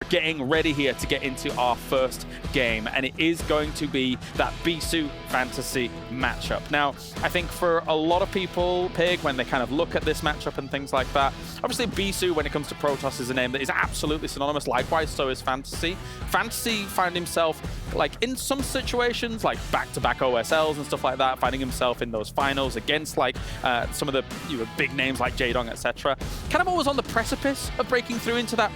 getting ready here to get into our first game, and it is going to be that Bisu FanTaSy matchup. Now, I think for a lot of people, Pig, when they kind of look at this matchup and things like that, obviously Bisu, when it comes to Protoss, is a name that is absolutely synonymous. Likewise, so is FanTaSy. FanTaSy found himself, like, in some situations, like back-to-back OSLs and stuff like that, finding himself in those finals against, like, some of the big names like Jaedong, etc. Kind of always on the precipice of breaking through into that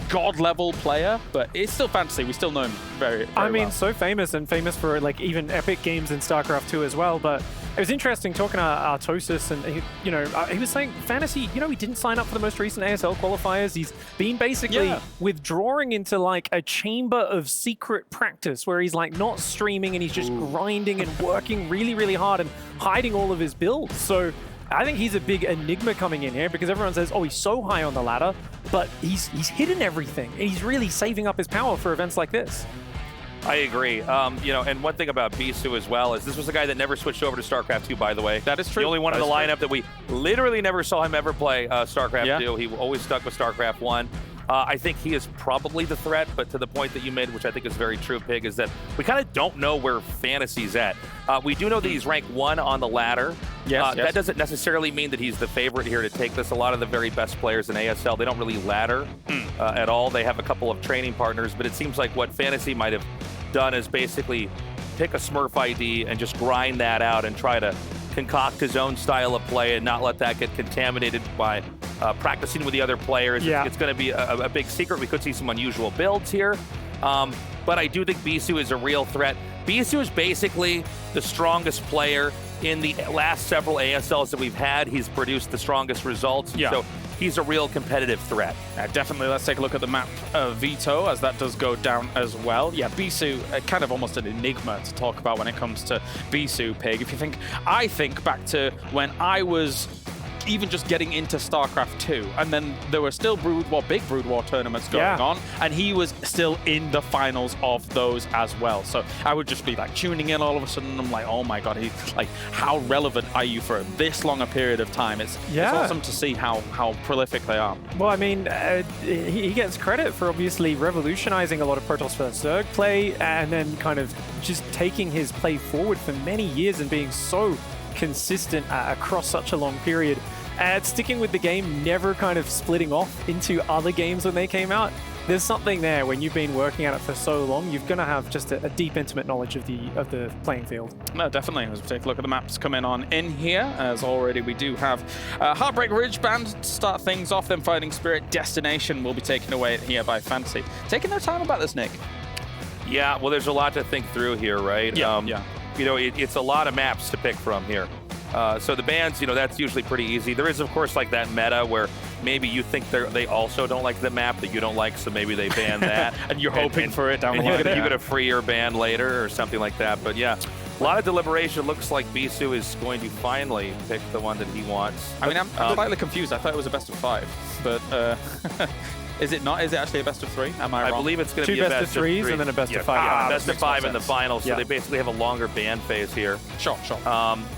god-level player, but it's still FanTaSy. We still know him very, very I mean, well. so famous, and famous for like even epic games in StarCraft 2 as well. But it was interesting talking to Artosis, and he was saying FanTaSy, he didn't sign up for the most recent ASL qualifiers. He's been basically withdrawing into like a chamber of secret practice where he's like not streaming and he's just grinding and working really, really hard and hiding all of his builds. So I think he's a big enigma coming in here because everyone says, oh, he's so high on the ladder, but he's hidden everything. And he's really saving up his power for events like this. I agree. And one thing about Bisu as well is this was a guy that never switched over to StarCraft 2, by the way. That is true. The only one in the lineup that we literally never saw him ever play StarCraft 2. He always stuck with StarCraft 1. I think he is probably the threat, but to the point that you made, which I think is very true, Pig, is that we kind of don't know where FanTaSy's at. We do know that he's ranked 1 on the ladder. Yes. That doesn't necessarily mean that he's the favorite here to take this. A lot of the very best players in ASL, they don't really ladder at all. They have a couple of training partners, but it seems like what FanTaSy might have done is basically pick a Smurf ID and just grind that out and try to concoct his own style of play and not let that get contaminated by practicing with the other players. Yeah. It's going to be a big secret. We could see some unusual builds here. But I do think Bisu is a real threat. Bisu is basically the strongest player in the last several ASLs that we've had. He's produced the strongest results. Yeah. So he's a real competitive threat. Definitely. Let's take a look at the map of Veto, as that does go down as well. Yeah, Bisu, kind of almost an enigma to talk about when it comes to Bisu, Pig. If you think, I think back to when I was even just getting into StarCraft 2, and then there were still big Brood War tournaments going on, and he was still in the finals of those as well. So I would just be like tuning in all of a sudden, and I'm like, oh my god, how relevant are you for this long a period of time? It's awesome to see how prolific they are. Well, I mean, he gets credit for obviously revolutionizing a lot of Protoss first Zerg play, and then kind of just taking his play forward for many years and being so consistent across such a long period. Sticking with the game, never kind of splitting off into other games when they came out. There's something there when you've been working at it for so long, you're going to have just a deep, intimate knowledge of the playing field. No, definitely. As we take a look at the maps coming on in here, as already we do have Heartbreak Ridge Band to start things off, then Fighting Spirit Destination will be taken away here by FanTaSy. Taking their time about this, Nick. Yeah, well, there's a lot to think through here, right? Yeah. It's a lot of maps to pick from here. So the bans, that's usually pretty easy. There is, of course, like that meta where maybe you think they also don't like the map that you don't like, so maybe they ban that. And you're hoping for it down the line. You get a freer ban later or something like that. But yeah, a lot of deliberation. Looks like Bisu is going to finally pick the one that he wants. I mean, I'm slightly confused. I thought it was a best of 5, but is it not? Is it actually a best of 3? Am I wrong? I believe it's going to be a best of 3s and then a best of 5. Yeah, best of 5 in the finals, so they basically have a longer ban phase here. Sure.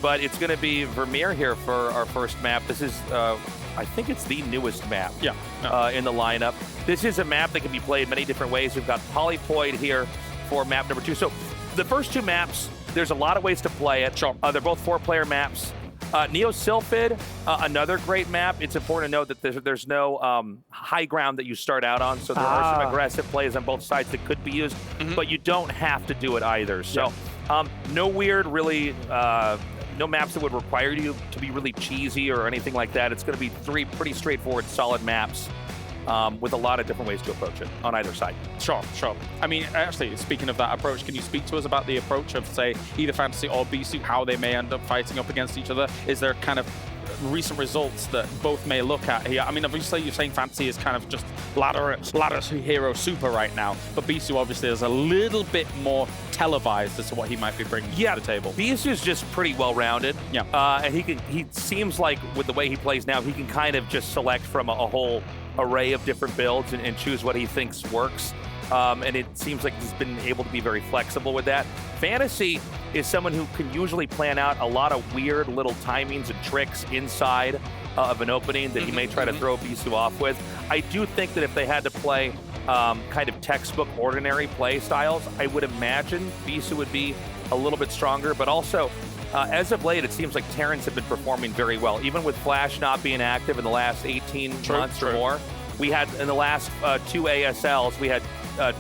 But it's going to be Vermeer here for our first map. This is, I think it's the newest map in the lineup. This is a map that can be played many different ways. We've got Polypoid here for map number 2. So the first 2 maps, there's a lot of ways to play it. Sure. They're both 4-player maps. Neo Sylphid, another great map. It's important to note that there's no high ground that you start out on, so there are some aggressive plays on both sides that could be used, but you don't have to do it either. So no weird, really, no maps that would require you to be really cheesy or anything like that. It's going to be 3 pretty straightforward, solid maps. With a lot of different ways to approach it on either side. Sure. I mean, actually, speaking of that approach, can you speak to us about the approach of, say, either FanTaSy or Bisu, how they may end up fighting up against each other? Is there kind of recent results that both may look at here? I mean, obviously, you're saying FanTaSy is kind of just ladder hero super right now, but Bisu obviously is a little bit more televised as to what he might be bringing to the table. Bisu is just pretty well-rounded. Yeah. And he seems like, with the way he plays now, he can kind of just select from a whole array of different builds and choose what he thinks works. And it seems like he's been able to be very flexible with that. FanTaSy is someone who can usually plan out a lot of weird little timings and tricks inside of an opening that he may try to throw Bisu off with. I do think that if they had to play kind of textbook ordinary play styles, I would imagine Bisu would be a little bit stronger, but also as of late, it seems like Terrans have been performing very well. Even with Flash not being active in the last 18 months or more, we had in the last 2 ASLs, we had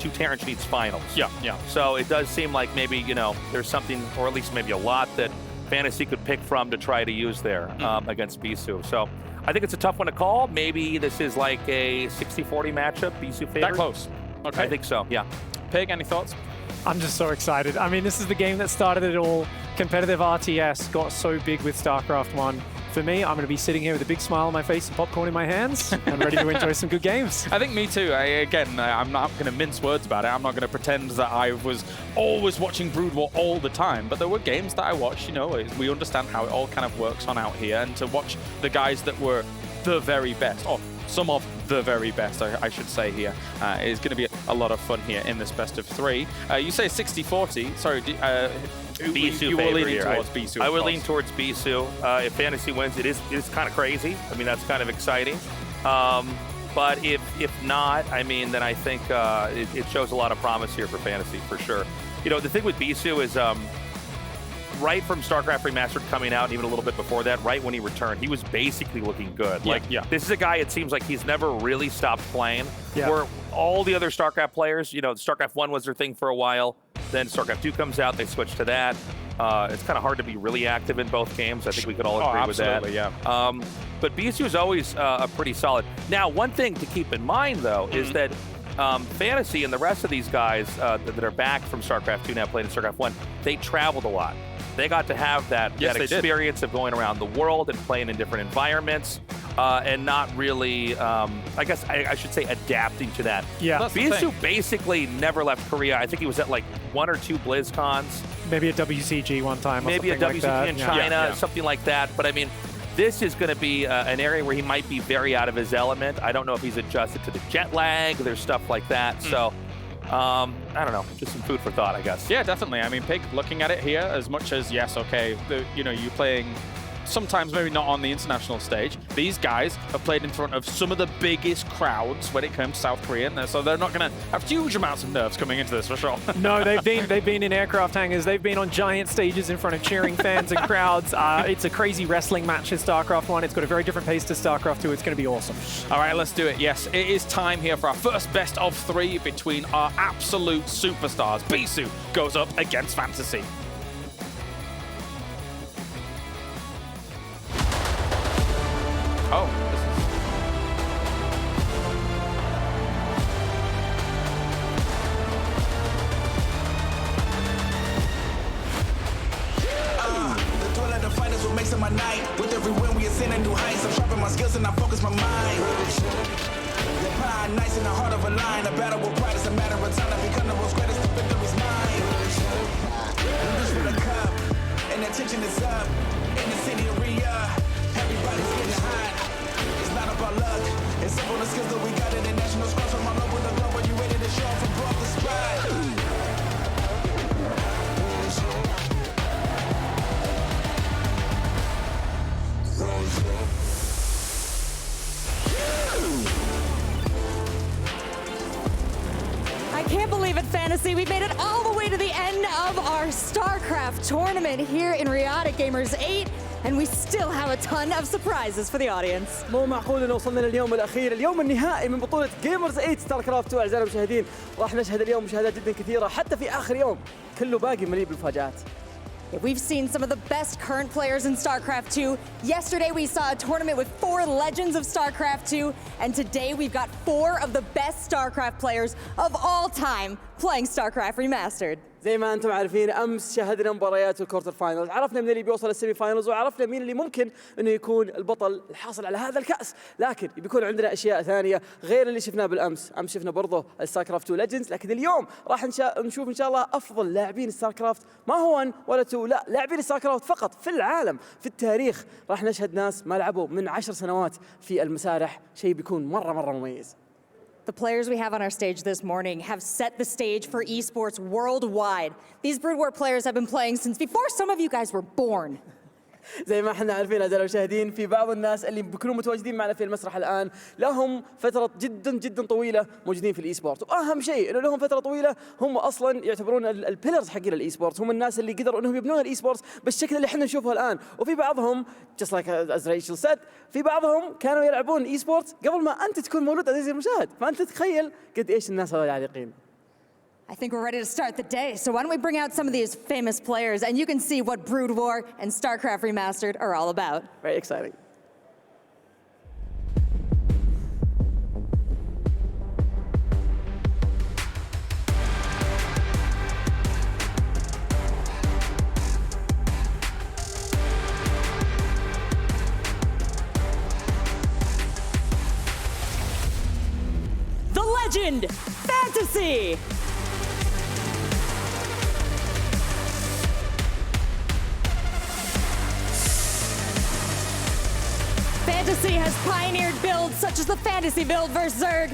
2 Terran Sheets finals. Yeah. So it does seem like maybe, you know, there's something, or at least maybe a lot that FanTaSy could pick from to try to use there against Bisu. So I think it's a tough one to call. Maybe this is like a 60-40 matchup, Bisu favored. That close. Okay. I think so, yeah. Pig, any thoughts? I'm just so excited. I mean, this is the game that started it all. Competitive RTS got so big with StarCraft 1. For me, I'm going to be sitting here with a big smile on my face and popcorn in my hands and ready to enjoy some good games. I think me too. I'm not going to mince words about it. I'm not going to pretend that I was always watching Brood War all the time, but there were games that I watched, you know, we understand how it all kind of works on out here, and to watch the guys that were the very best, or some of the very best, I should say here, is going to be a lot of fun here in this best of 3. You say 60-40. Sorry, Bisu you were leaning here. towards Bisu. I would lean towards Bisu. If FanTaSy wins, it is kind of crazy. I mean, that's kind of exciting. But if not, I mean, then I think it shows a lot of promise here for FanTaSy for sure. You know, the thing with Bisu is right from StarCraft Remastered coming out, and even a little bit before that, right when he returned, he was basically looking good. This is a guy, it seems like he's never really stopped playing. Where all the other StarCraft players, you know, StarCraft 1 was their thing for a while. Then StarCraft 2 comes out, they switch to that. It's kind of hard to be really active in both games. I think we could all agree with that. Yeah. But Bisu is always pretty solid. Now, one thing to keep in mind, though, is that FanTaSy and the rest of these guys that are back from StarCraft 2 now playing in StarCraft 1, they traveled a lot. They got to have that experience of going around the world and playing in different environments and not really, I guess I should say, adapting to that. Yeah. Bisu basically never left Korea. I think he was at like 1 or 2 BlizzCons. Maybe a WCG one time. Maybe a WCG in China, something like that. But I mean, this is going to be an area where he might be very out of his element. I don't know if he's adjusted to the jet lag. There's stuff like that. So I don't know, just some food for thought, I guess. Yeah, definitely. I mean, Pig, looking at it here, as much as, yes, okay, you know, you're playing sometimes maybe not on the international stage. These guys have played in front of some of the biggest crowds when it comes to South Korea, so they're not going to have huge amounts of nerves coming into this for sure. No, they've been in aircraft hangars. They've been on giant stages in front of cheering fans and crowds. It's a crazy wrestling match in StarCraft 1. It's got a very different pace to StarCraft 2. It's going to be awesome. All right, let's do it. Yes, it is time here for our first best of 3 between our absolute superstars. Bisu goes up against FanTaSy. Oh, the toil of the fight is what makes it my night. With every win, we ascend a new heights. I'm sharpening my skills and I focus my mind. The pie, nice in the heart of a line. A battle with pride is a matter of time. I become the most greatest, the victory's mine. We reach for the cup, and the tension is up. In the city area, everybody's getting hot. It's not about luck, it's simple the skills that we got in the national scores from all over the globe. Are you ready to show up from off the spot? I can't believe it, FanTaSy. We've made it all the way to the end of our StarCraft tournament here in Riyadh at Gamers8, and we still have a ton of surprises for the audience. مو معقول ان وصلنا لليوم الاخير، اليوم النهائي من بطولة جيمرز 8 ستار كرافت 2. اعزائي المشاهدين، راح نشهد اليوم مشاهدات جدا كثيرة حتى في اخر يوم، كله باقي مليء بالمفاجآت. We've seen some of the best current players in StarCraft 2. Yesterday we saw a tournament with 4 legends of StarCraft 2, and today we've got 4 of the best StarCraft players of all time playing StarCraft Remastered. زي ما انتم عارفين، امس شاهدنا مباريات الكورتر فاينلز، عرفنا من اللي بيوصل للسيمي فاينلز، وعرفنا مين اللي ممكن انه يكون البطل الحاصل على هذا الكاس، لكن بيكون عندنا اشياء ثانيه غير اللي شفناه بالامس. امس شفنا برضه الستاركرافت 2 ليجندز، لكن اليوم راح نشوف ان شاء الله افضل لاعبين ستاركرافت، ما هو 1 ولا 2، لا، لاعبين ستاركرافت فقط في العالم، في التاريخ. راح نشهد ناس ما لعبوا من 10 سنوات في المسارح، شيء بيكون مره مميز. The players we have on our stage this morning have set the stage for esports worldwide. These Brood War players have been playing since before some of you guys were born. زي ما احنا عارفين اعزائي المشاهدين، في بعض الناس اللي بيكونوا متواجدين معنا في المسرح الان لهم فتره جدا جدا طويله موجودين في الاي سبورت، واهم شيء انه لهم فتره طويله هم اصلا يعتبرون البيلرز حقين الاي سبورت، هم الناس اللي قدروا انهم يبنون الاي سبورت بالشكل اللي احنا نشوفه الان. وفي بعضهم just like as Rachel said، في بعضهم كانوا يلعبون اي سبورت قبل ما انت تكون مولود عزيزي المشاهد، فانت تتخيل قد ايش الناس هذول عريقين. I think we're ready to start the day, so why don't we bring out some of these famous players and you can see what Brood War and StarCraft Remastered are all about. Very exciting. The legend, FanTaSy! FanTaSy has pioneered builds such as the Fantasy build versus Zerg,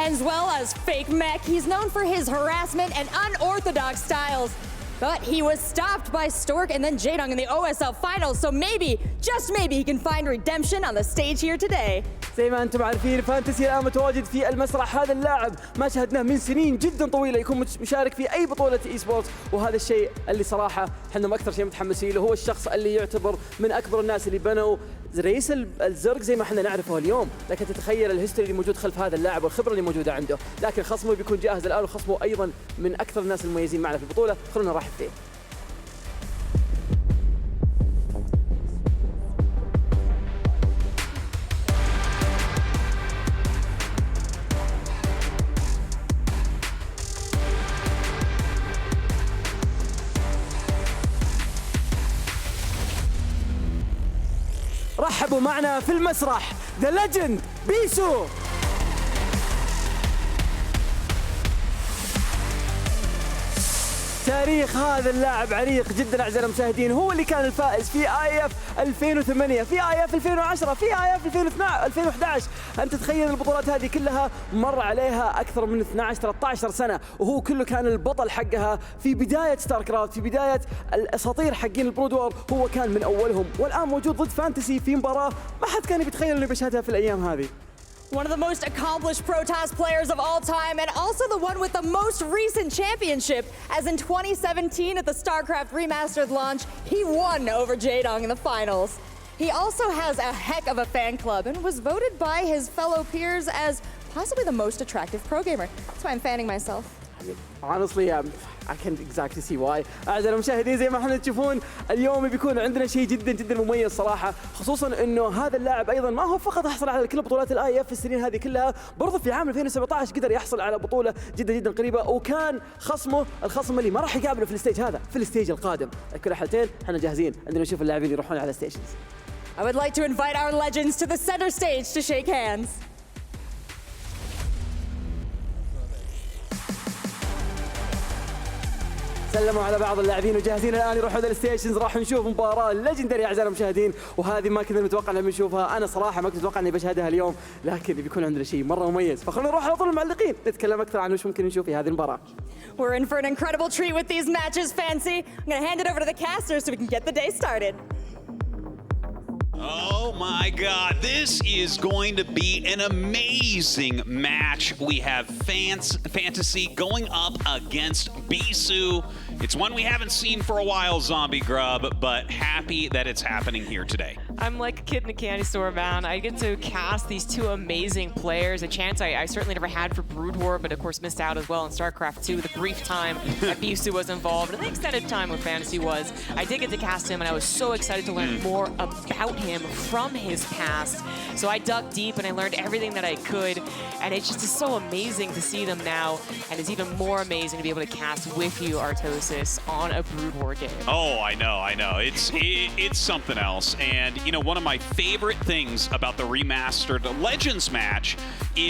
as well as fake mech. He's known for his harassment and unorthodox styles, but he was stopped by Stork and then Jaedong in the OSL finals, so maybe, just maybe, he can find redemption on the stage here today. زي ما انتم عارفين فانتسي الان متواجد في المسرح، هذا اللاعب ما شاهدناه من سنين جدا طويله يكون مشارك في اي بطوله اي سبورت، وهذا الشيء اللي صراحه احنا اكثر شيء متحمسين له. هو الشخص اللي يعتبر من اكبر الناس اللي بنوا رئيس الزرق زي ما احنا نعرفه اليوم، لكن تتخيل الهيستوري اللي موجود خلف هذا اللاعب والخبره اللي موجوده عنده، لكن خصمه بيكون جاهز الان، وخصمه ايضا من اكثر الناس المميزين معنا في البطوله. خلونا نرحب فيه. رحبوا معنا في المسرح The Legend بيسو. تاريخ هذا اللاعب عريق جدا اعزائي المشاهدين، هو اللي كان الفائز في اي اف 2008، في اي اف 2010، في اي اف 2011. انت تتخيل البطولات هذه كلها مر عليها اكثر من 13 سنه، وهو كله كان البطل حقها في بدايه ستار كرافت، في بدايه الاساطير حقين البرود وور، هو كان من اولهم، والان موجود ضد فانتسي في مباراه ما حد كان يتخيل انه بيشهدها في الايام هذه. One of the most accomplished Protoss players of all time, and also the one with the most recent championship, as in 2017 at the StarCraft Remastered launch, he won over Jaedong in the finals. He also has a heck of a fan club and was voted by his fellow peers as possibly the most attractive pro gamer. That's why I'm fanning myself. Honestly, I can exactly see why. أعزائي المشاهدين زي ما احنا تشوفون اليوم بيكون عندنا شيء جدا جدا مميز صراحة، خصوصا انه هذا اللاعب ايضا ما هو فقط حصل على كل بطولات الاي اف في السنين هذه كلها، برضه في عام 2017 قدر يحصل على بطولة جدا جدا قريبة، وكان خصمه الخصم اللي ما راح يقابله في الستيج هذا، في الستيج القادم. كل حالتين احنا جاهزين، عندنا نشوف اللاعبين يروحون على ستيشنز. I would like to invite our legends to the center stage to shake hands. سلموا على بعض اللاعبين وجاهزين الان يروحوا على الستيشنز. راح نشوف مباراه ليجندري اعزائي المشاهدين، وهذه ما كنا متوقع ان نشوفها. انا صراحه ما كنت اتوقع اني بشاهدها اليوم، لكن بيكون عندنا شيء مره مميز، فخلونا نروح على طول المعلقين نتكلم اكثر عن وش ممكن نشوف في هذه المباراه. We're in for an incredible treat with these matches, Fancy. I'm going to hand it over to the casters so we can get the day started. Oh my God, this is going to be an amazing match. We have FanTaSy going up against Bisu. It's one we haven't seen for a while, Zombie Grub, but happy that it's happening here today. I'm like a kid in a candy store, man. I get to cast these two amazing players, a chance I certainly never had for Brood War, but of course missed out as well in StarCraft 2, the brief time that Bisu was involved, and the extended time when FanTaSy was. I did get to cast him, and I was so excited to learn more about him from his past. So I dug deep, and I learned everything that I could, and it's just so amazing to see them now, and it's even more amazing to be able to cast with you, Artosis, on a Brood War game. Oh, I know. It's something else, and you know, one of my favorite things about the remastered Legends match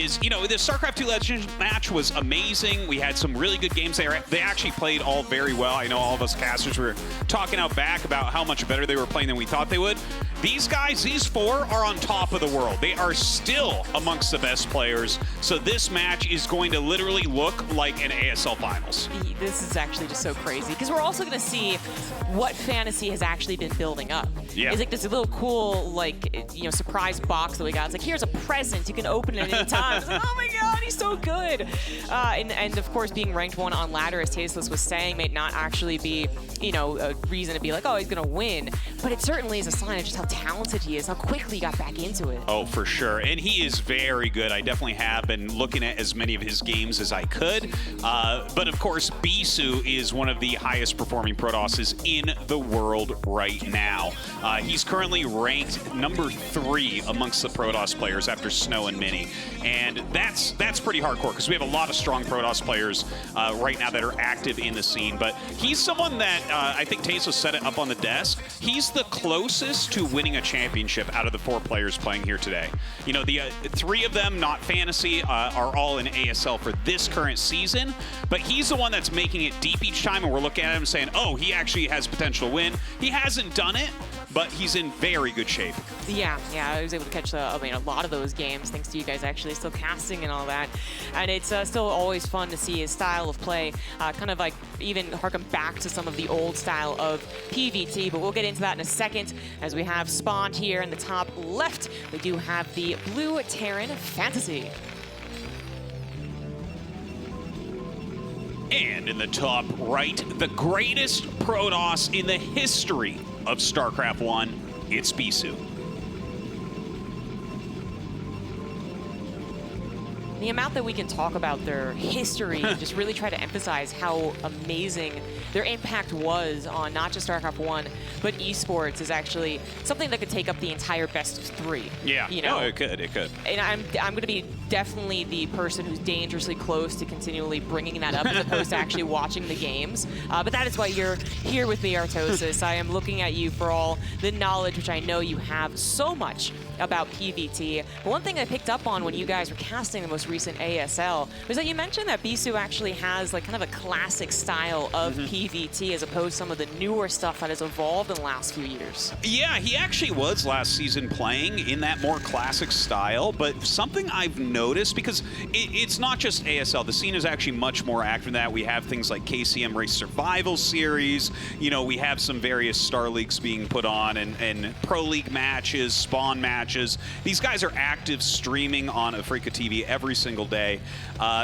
is, you know, the StarCraft 2 Legends match was amazing. We had some really good games there. They actually played all very well. I know all of us casters were talking out back about how much better they were playing than we thought they would. these guys, these four are on top of the world. They are still amongst the best players. So this match is going to literally look like an ASL Finals. This is actually just so crazy because we're also going to see what FanTaSy has actually been building up. Yeah. It's like this little cool, like, you know, surprise box that we got. It's like, here's a present. You can open it at any time. It's like, oh my God, he's so good. And of course, being ranked 1 on ladder, as Tasteless was saying, may not actually be, you know, a reason to be like, oh, he's going to win. But it certainly is a sign of just how talented he is, how quickly he got back into it. Oh, for sure. And he is very good. I definitely have been looking at as many of his games as I could. But of course, Bisu is one of the highest performing Protosses in the world right now. He's currently ranked number 3 amongst the Protoss players after Snow and Mini. And that's pretty hardcore because we have a lot of strong Protoss players right now that are active in the scene. But he's someone that I think Taso set it up on the desk. He's the closest to winning a championship out of the 4 players playing here today. You know, the 3 of them, not FanTaSy, are all in ASL for this current season. But he's the one that's making it deep each time, and we're looking at him saying, oh, he actually has potential to win. He hasn't done it, but he's in very good shape. Yeah, I was able to catch a lot of those games thanks to you guys actually still casting and all that. And it's still always fun to see his style of play, kind of like even harken back to some of the old style of PVT, but we'll get into that in a second as we have spawned here in the top left. We do have the blue Terran FanTaSy. And in the top right, the greatest Protoss in the history of StarCraft 1, it's Bisu. The amount that we can talk about their history, just really try to emphasize how amazing their impact was on not just StarCraft 1, but esports is actually something that could take up the entire best of 3. Yeah, you know? No, it could. And I'm going to be definitely the person who's dangerously close to continually bringing that up as opposed to actually watching the games. But that is why you're here with me, Artosis. I am looking at you for all the knowledge, which I know you have so much about PVT. But one thing I picked up on when you guys were casting the most recent ASL was that you mentioned that Bisu actually has like kind of a classic style of PVT as opposed to some of the newer stuff that has evolved in the last few years. Yeah, he actually was last season playing in that more classic style, but something I've noticed, because it's not just ASL, the scene is actually much more active than that. We have things like KCM Race Survival Series, you know, we have some various Star Leagues being put on and Pro League matches, Spawn matches. These guys are active streaming on Africa TV every single day.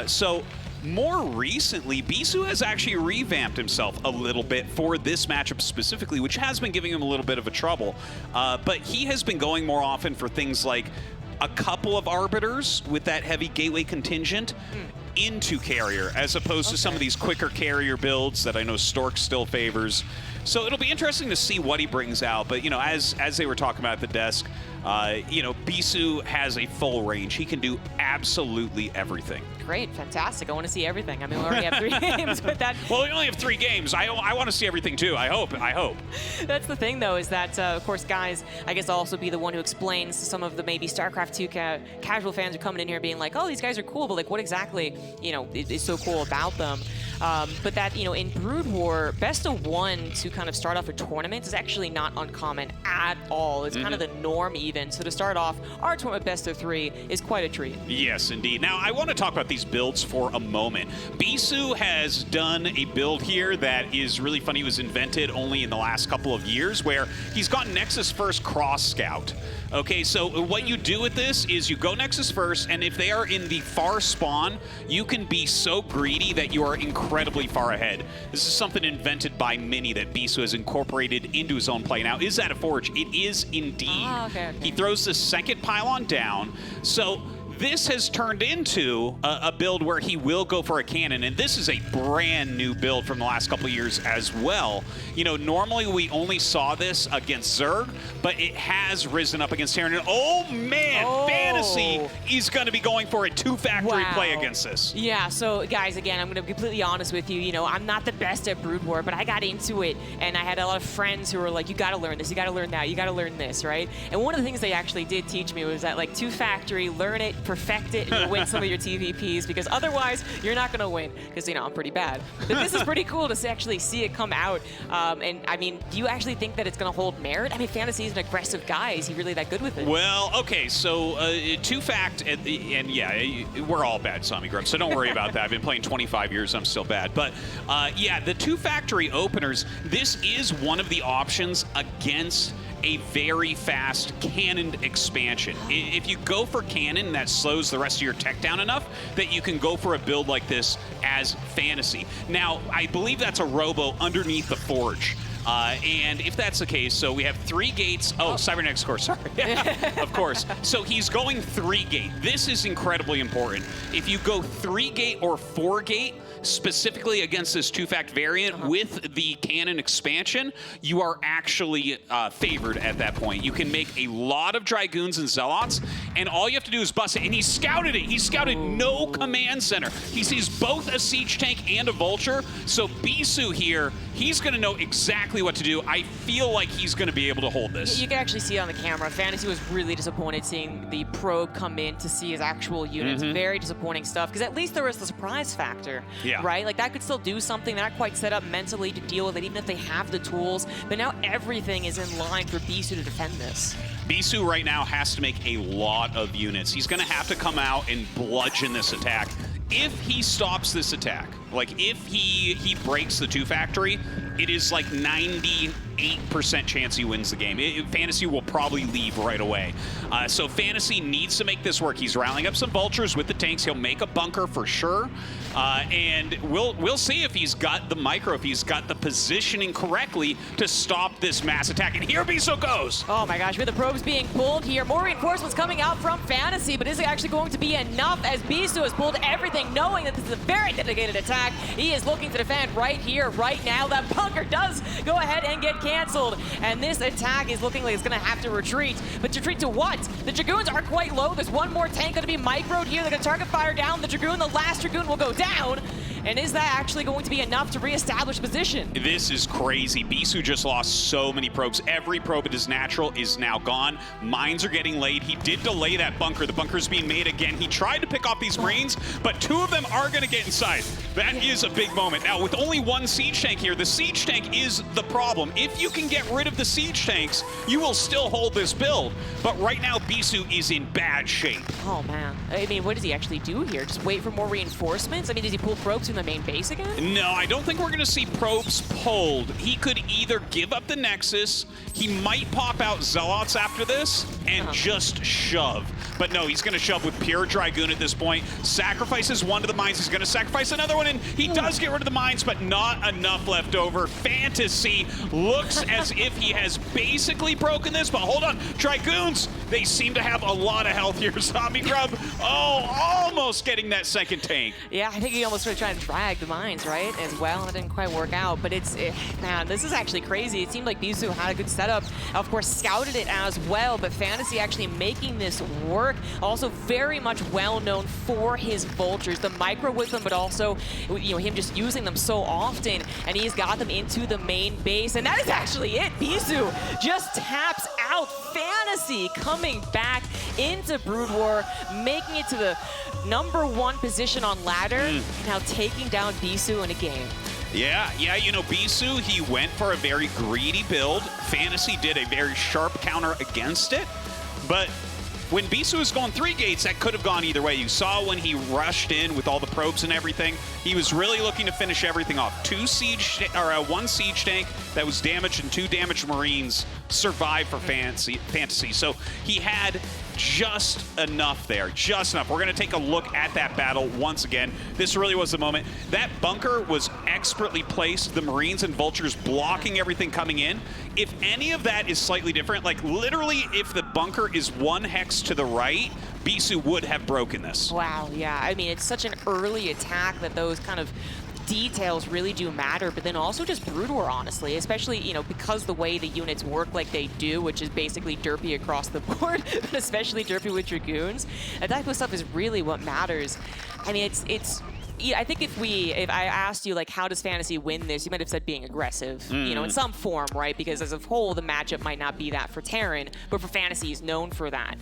So more recently, Bisu has actually revamped himself a little bit for this matchup specifically, which has been giving him a little bit of a trouble. But he has been going more often for things like a couple of Arbiters with that heavy gateway contingent into carrier, as opposed to some of these quicker carrier builds that I know Stork still favors. So it'll be interesting to see what he brings out. But, you know, as they were talking about at the desk, you know, Bisu has a full range. He can do absolutely everything. Great, fantastic. I want to see everything. I mean, we already have 3 games, but that... Well, we only have 3 games. I want to see everything, too. I hope. That's the thing, though, is that, of course, guys, I guess I'll also be the one who explains to some of the maybe StarCraft 2 casual fans who are coming in here being like, oh, these guys are cool, but, like, what exactly, you know, is so cool about them? But that, you know, in Brood War, best of 1 to kind of start off a tournament is actually not uncommon at all. It's kind of the norm even. So to start off, our tournament best of 3 is quite a treat. Yes, indeed. Now, I want to talk about these builds for a moment. Bisu has done a build here that is really funny. It was invented only in the last couple of years, where he's got Nexus First Cross Scout. Okay, so what you do with this is you go Nexus First, and if they are in the far spawn, you can be so greedy that you are incredibly far ahead. This is something invented by Mini that Bisu has incorporated into his own play. Now, is that a forge? It is indeed. Ah, okay. He throws the second pylon down, so this has turned into a build where he will go for a cannon, and this is a brand new build from the last couple of years as well. You know, normally we only saw this against Zerg, but it has risen up against Terran. And oh man, FanTaSy is going to be going for a 2-factory play against this. Yeah, so guys, again, I'm going to be completely honest with you. You know, I'm not the best at Brood War, but I got into it, and I had a lot of friends who were like, you got to learn this, you got to learn that, you got to learn this, right? And one of the things they actually did teach me was that, like, 2-factory, learn it, perfect it and win some of your TVPs, because otherwise you're not going to win, because, you know, I'm pretty bad. But this is pretty cool to actually see it come out. And, I mean, do you actually think that it's going to hold merit? I mean, FanTaSy is an aggressive guy. Is he really that good with it? Well, okay, so two-fact, and yeah, we're all bad, Sami Grub, so don't worry about that. I've been playing 25 years, I'm still bad. But yeah, the two factory openers, this is one of the options against a very fast cannon expansion. If you go for cannon, that slows the rest of your tech down enough that you can go for a build like this as FanTaSy. Now, I believe that's a robo underneath the forge. And if that's the case, so we have 3 gates. Oh, Cybernetics core, sorry. Of course. So he's going 3 gate. This is incredibly important. If you go 3 gate or 4 gate, specifically against this 2-fact variant with the cannon expansion, you are actually favored at that point. You can make a lot of Dragoons and Zealots, and all you have to do is bust it. And he scouted it. He scouted no command center. He sees both a siege tank and a vulture. So Bisu here, he's going to know exactly what to do. I feel like he's going to be able to hold this. You can actually see it on the camera. FanTaSy was really disappointed seeing the probe come in to see his actual units. Very disappointing stuff, because at least there was the surprise factor, right? Like, that could still do something. They're not quite set up mentally to deal with it, even if they have the tools. But now everything is in line for Bisu to defend this. Bisu right now has to make a lot of units. He's going to have to come out and bludgeon this attack. If he stops this attack, like if he breaks the 2-factory, it is like 98% chance he wins the game. FanTaSy will probably leave right away. So FanTaSy needs to make this work. He's rallying up some vultures with the tanks. He'll make a bunker for sure. And we'll see if he's got the micro, if he's got the positioning correctly to stop this mass attack. And here Bisu goes. Oh my gosh, with the probes being pulled here, more reinforcements coming out from FanTaSy, but is it actually going to be enough as Bisu has pulled everything, knowing that this is a very dedicated attack? He is looking to defend right here, right now. That bunker does go ahead and get canceled. And this attack is looking like it's going to have to retreat. But retreat to what? The Dragoons are quite low. There's one more tank going to be microed here. They're going to target fire down the Dragoon. The last Dragoon will go down. And is that actually going to be enough to reestablish position? This is crazy. Bisu just lost so many probes. Every probe at his natural is now gone. Mines are getting laid. He did delay that bunker. The bunker's being made again. He tried to pick off these Marines, but 2 of them are going to get inside. That is a big moment. Now, with only 1 siege tank here, the siege tank is the problem. If you can get rid of the siege tanks, you will still hold this build. But right now, Bisu is in bad shape. Oh, man. I mean, what does he actually do here? Just wait for more reinforcements? I mean, does he pull probes from the main base again? No, I don't think we're going to see probes pulled. He could either give up the Nexus, he might pop out Zealots after this, and just shove. But no, he's going to shove with pure Dragoon at this point. Sacrifices 1 to the mines. He's going to sacrifice another one, and he does get rid of the mines, but not enough left over. FanTaSy looks as if he has basically broken this, but hold on. Dragoons, they seem to have a lot of health here. Zombie Grub, almost getting that second tank. Yeah, I think he almost started trying to drag the mines, right, as well. It didn't quite work out, but man, this is actually crazy. It seemed like Bisu had a good setup. Of course, scouted it as well, but FanTaSy actually making this work. Also very much well known for his vultures, the micro with them, but also, you know, him just using them so often, and he's got them into the main base, and that is actually it. Bisu just taps out. FanTaSy coming back into Brood War, making it to the #1 position on ladder, and now taking down Bisu in a game. Yeah, you know, Bisu, he went for a very greedy build. FanTaSy did a very sharp counter against it, but when Bisu was going 3 gates, that could have gone either way. You saw when he rushed in with all the probes and everything, he was really looking to finish everything off. 1 siege tank that was damaged and 2 damaged Marines survived for FanTaSy. So he had just enough there, just enough. We're going to take a look at that battle once again. This really was the moment. That bunker was expertly placed, the Marines and Vultures blocking everything coming in. If any of that is slightly different, like literally if the bunker is 1 hex to the right, Bisu would have broken this. Wow, yeah. I mean, it's such an early attack that those kind of details really do matter, but then also just Brood War, honestly, especially, you know, because the way the units work like they do, which is basically derpy across the board, but especially derpy with Dragoons. And that kind of stuff is really what matters. I mean, I think if I asked you, like, how does FanTaSy win this, you might have said being aggressive, you know, in some form, right? Because as a whole, the matchup might not be that for Terran, but for FanTaSy, he's known for that.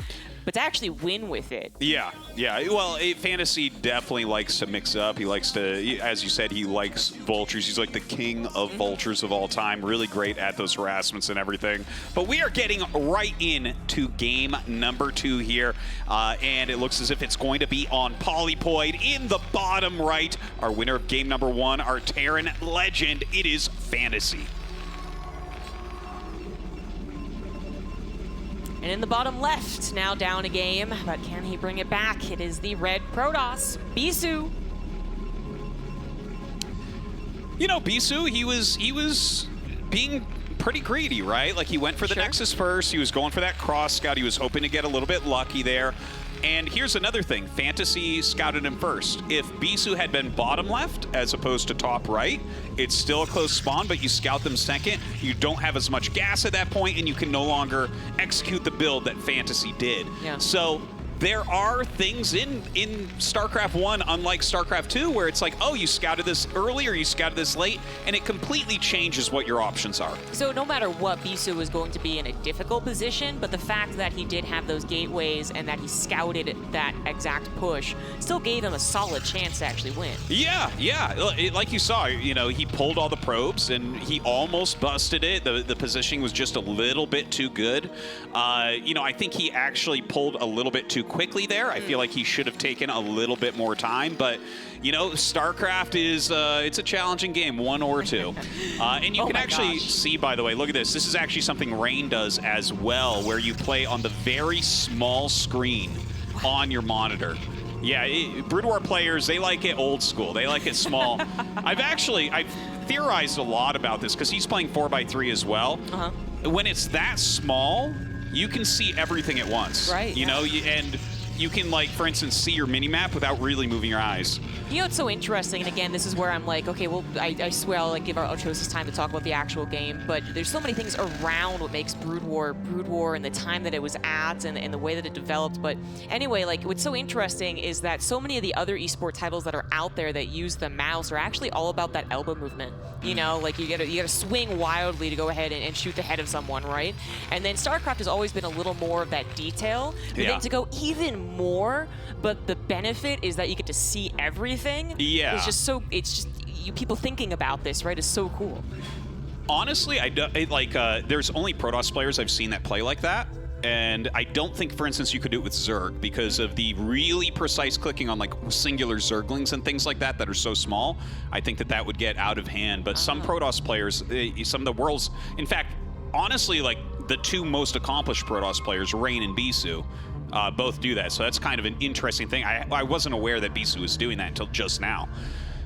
but to actually win with it. Yeah, yeah. Well, FanTaSy definitely likes to mix up. He likes to, as you said, he likes vultures. He's like the king of vultures of all time. Really great at those harassments and everything. But we are getting right into game number 2 here, and it looks as if it's going to be on Polypoid in the bottom right. Our winner of game number 1, our Terran legend, it is FanTaSy. And in the bottom left, now down a game, but can he bring it back? It is the red Protoss, Bisu. You know, Bisu, he was being pretty greedy, right? Like, he went for the Nexus first. He was going for that cross scout. He was hoping to get a little bit lucky there. And here's another thing. FanTaSy scouted him first. If Bisu had been bottom left as opposed to top right, it's still a close spawn, but you scout them second. You don't have as much gas at that point, and you can no longer execute the build that FanTaSy did. Yeah. So there are things in StarCraft 1, unlike StarCraft 2, where it's like, oh, you scouted this early or you scouted this late, and it completely changes what your options are. So no matter what, Bisu was going to be in a difficult position, but the fact that he did have those gateways and that he scouted that exact push still gave him a solid chance to actually win. Yeah, yeah. Like you saw, you know, he pulled all the probes and he almost busted it. The positioning was just a little bit too good. You know, I think he actually pulled a little bit too quickly there. I feel like he should have taken a little bit more time, but you know, StarCraft is it's a challenging game, 1 or 2. And you can actually see, by the way, look at this. This is actually something Rain does as well, where you play on the very small screen on your monitor. Yeah, Brood War players, they like it old school. They like it small. I've theorized a lot about this because he's playing 4x3 as well. When it's that small, you can see everything at once. Right. You know, and you can, like, for instance, see your mini-map without really moving your eyes. You know, it's so interesting, and again, this is where I'm like, okay, well, I swear I'll, like, give our Ochosis time to talk about the actual game, but there's so many things around what makes Brood War and the time that it was at and the way that it developed. But anyway, like, what's so interesting is that so many of the other esport titles that are out there that use the mouse are actually all about that elbow movement. You know, like, you gotta swing wildly to go ahead and shoot the head of someone, right? And then StarCraft has always been a little more of that detail, but then to go even more, but the benefit is that you get to see everything. Yeah. It's just you people thinking about this, right, is so cool. Honestly, there's only Protoss players I've seen that play like that. And I don't think, for instance, you could do it with Zerg because of the really precise clicking on, like, singular Zerglings and things like that are so small. I think that would get out of hand. But some Protoss players, some of the world's, in fact, honestly, like, the 2 most accomplished Protoss players, Rain and Bisu, both do that. So that's kind of an interesting thing. I wasn't aware that Bisu was doing that until just now.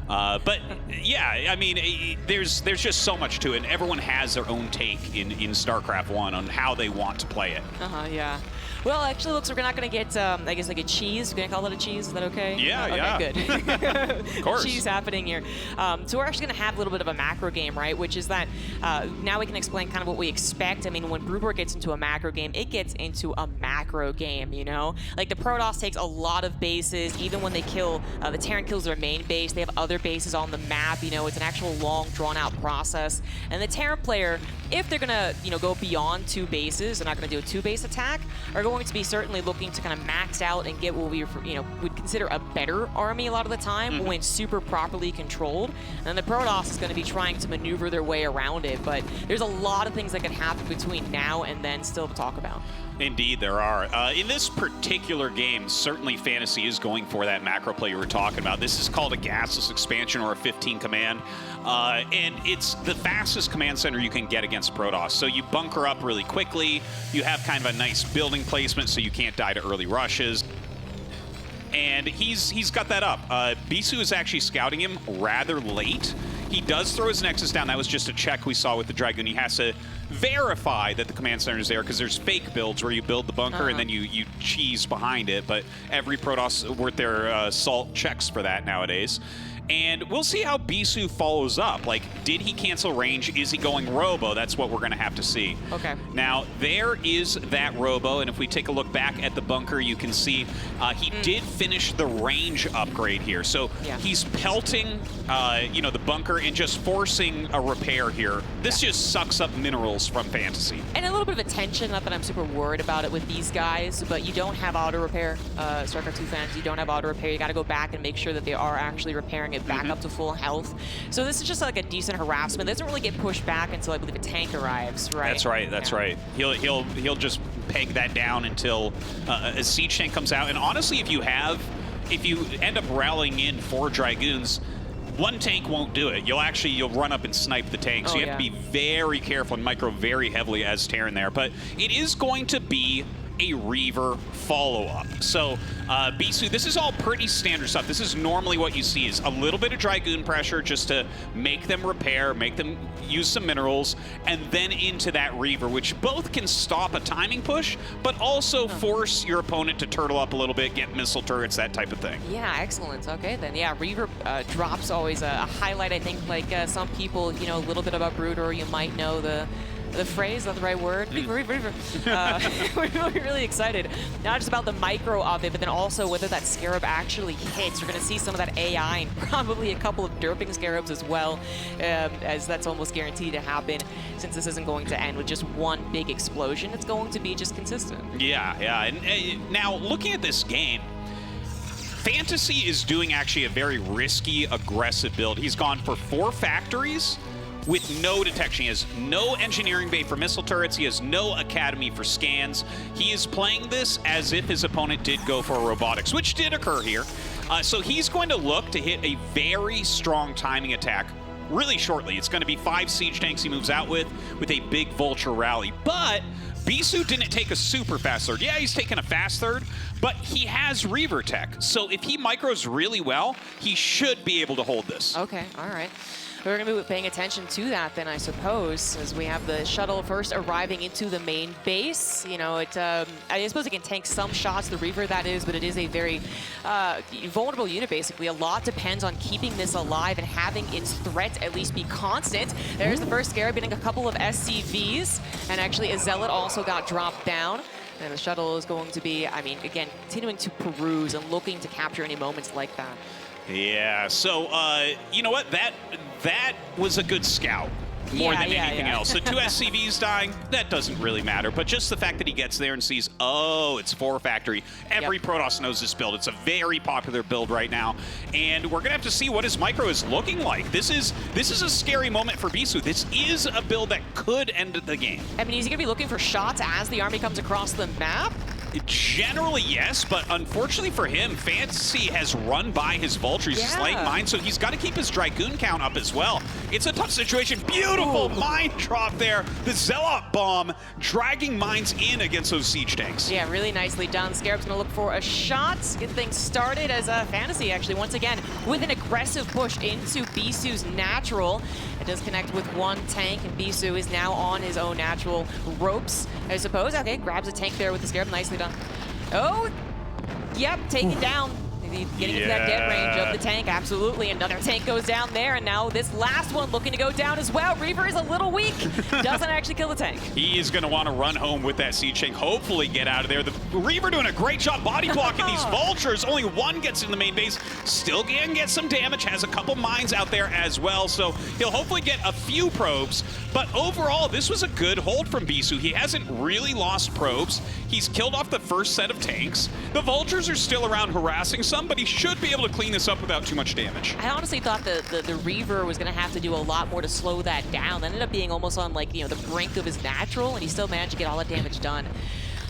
But yeah, I mean, there's just so much to it, and everyone has their own take in StarCraft 1 on how they want to play it. Yeah. Well, actually, looks like we're not going to get, I guess, like a cheese. We're going to call it a cheese. Is that okay? Yeah, okay, good. Of course. Cheese happening here. So we're actually going to have a little bit of a macro game, right? Which is that now we can explain kind of what we expect. I mean, when Brood War gets into a macro game, it gets into a macro game, you know? Like, the Protoss takes a lot of bases. Even when they kill, the Terran kills their main base, they have other bases on the map. You know, it's an actual long, drawn-out process. And the Terran player, if they're going to, you know, go beyond 2 bases, they're not going to do a 2-base attack, are going to be certainly looking to kind of max out and get what we, you know, would consider a better army a lot of the time when super properly controlled. And then the Protoss is going to be trying to maneuver their way around it. But there's a lot of things that can happen between now and then still to talk about. Indeed, there are. In this particular game, certainly FanTaSy is going for that macro play you were talking about. This is called a gasless expansion or a 15 command, and it's the fastest command center you can get against Protoss. So you bunker up really quickly. You have kind of a nice building placement so you can't die to early rushes. And he's got that up. Bisu is actually scouting him rather late. He does throw his Nexus down. That was just a check we saw with the Dragoon. He has to verify that the command center is there because there's fake builds where you build the bunker and then you cheese behind it. But every Protoss worth their salt checks for that nowadays. And we'll see how Bisu follows up. Like, did he cancel range? Is he going Robo? That's what we're going to have to see. Okay. Now, there is that Robo, and if we take a look back at the bunker, you can see he did finish the range upgrade here. So he's pelting, you know, the bunker and just forcing a repair here. This just sucks up minerals from FanTaSy. And a little bit of attention, not that I'm super worried about it with these guys, but you don't have auto repair. StarCraft 2 fans, you don't have auto repair. You got to go back and make sure that they are actually repairing it back up to full health. So this is just like a decent harassment. It doesn't really get pushed back until I believe a tank arrives, right? That's right. That's right. He'll just peg that down until a siege tank comes out. And honestly, if you end up rallying in 4 Dragoons, one tank won't do it. You'll run up and snipe the tank. So you have to be very careful and micro very heavily as Terran there. But it is going to be a Reaver follow-up. So Bisu, this is all pretty standard stuff. This is normally what you see is a little bit of Dragoon pressure just to make them repair, make them use some minerals, and then into that Reaver, which both can stop a timing push, but also force your opponent to turtle up a little bit, get missile turrets, that type of thing. Yeah, excellent. Okay, then, yeah, Reaver drops always a highlight. I think, like some people, you know, a little bit about Broodor, you might know the phrase, is that the right word? We're really excited. Not just about the micro of it, but then also whether that Scarab actually hits. We're going to see some of that AI and probably a couple of derping Scarabs as well, as that's almost guaranteed to happen since this isn't going to end with just one big explosion. It's going to be just consistent. Yeah. And now, looking at this game, FanTaSy is doing actually a very risky, aggressive build. He's gone for 4 factories with no detection. He has no engineering bay for missile turrets. He has no academy for scans. He is playing this as if his opponent did go for robotics, which did occur here. So he's going to look to hit a very strong timing attack really shortly. It's going to be 5 siege tanks he moves out with a big vulture rally. But Bisu didn't take a super fast third. Yeah, he's taken a fast third, but he has Reaver tech. So if he micros really well, he should be able to hold this. Okay, all right. We're going to be paying attention to that then, I suppose, as we have the shuttle first arriving into the main base. You know, I suppose it can tank some shots, the Reaver that is, but it is a very vulnerable unit, basically. A lot depends on keeping this alive and having its threat at least be constant. There's the first Scarab getting a couple of SCVs, and actually a Zealot also got dropped down. And the shuttle is going to be, I mean, again, continuing to peruse and looking to capture any moments like that. Yeah, so, you know what? That was a good scout more than anything else. The 2 SCVs dying, that doesn't really matter. But just the fact that he gets there and sees, oh, it's 4 factory. Every Protoss knows this build. It's a very popular build right now. And we're going to have to see what his micro is looking like. This is a scary moment for Bisu. This is a build that could end the game. I mean, is he going to be looking for shots as the army comes across the map? Generally, yes, but unfortunately for him, FanTaSy has run by his vultures, his light mine, so he's got to keep his Dragoon count up as well. It's a tough situation. Beautiful mine drop there. The Zealot bomb dragging mines in against those siege tanks. Yeah, really nicely done. Scarab's going to look for a shot, get things started as FanTaSy actually, once again, with an aggressive push into Bisu's natural. It does connect with 1 tank, and Bisu is now on his own natural ropes, I suppose. Okay, grabs a tank there with the Scarab, nicely done. Oh, yep, taken down. Getting into that dead range of the tank, absolutely. Another tank goes down there, and now this last one looking to go down as well. Reaver is a little weak, doesn't actually kill the tank. He is going to want to run home with that siege tank, hopefully get out of there. The Reaver doing a great job body blocking these vultures. Only 1 gets in the main base, still can get some damage, has a couple mines out there as well, so he'll hopefully get a few probes. But overall, this was a good hold from Bisu. He hasn't really lost probes. He's killed off the first set of tanks. The vultures are still around harassing some, but he should be able to clean this up without too much damage. I honestly thought the Reaver was going to have to do a lot more to slow that down. That ended up being almost on, like, you know, the brink of his natural, and he still managed to get all that damage done.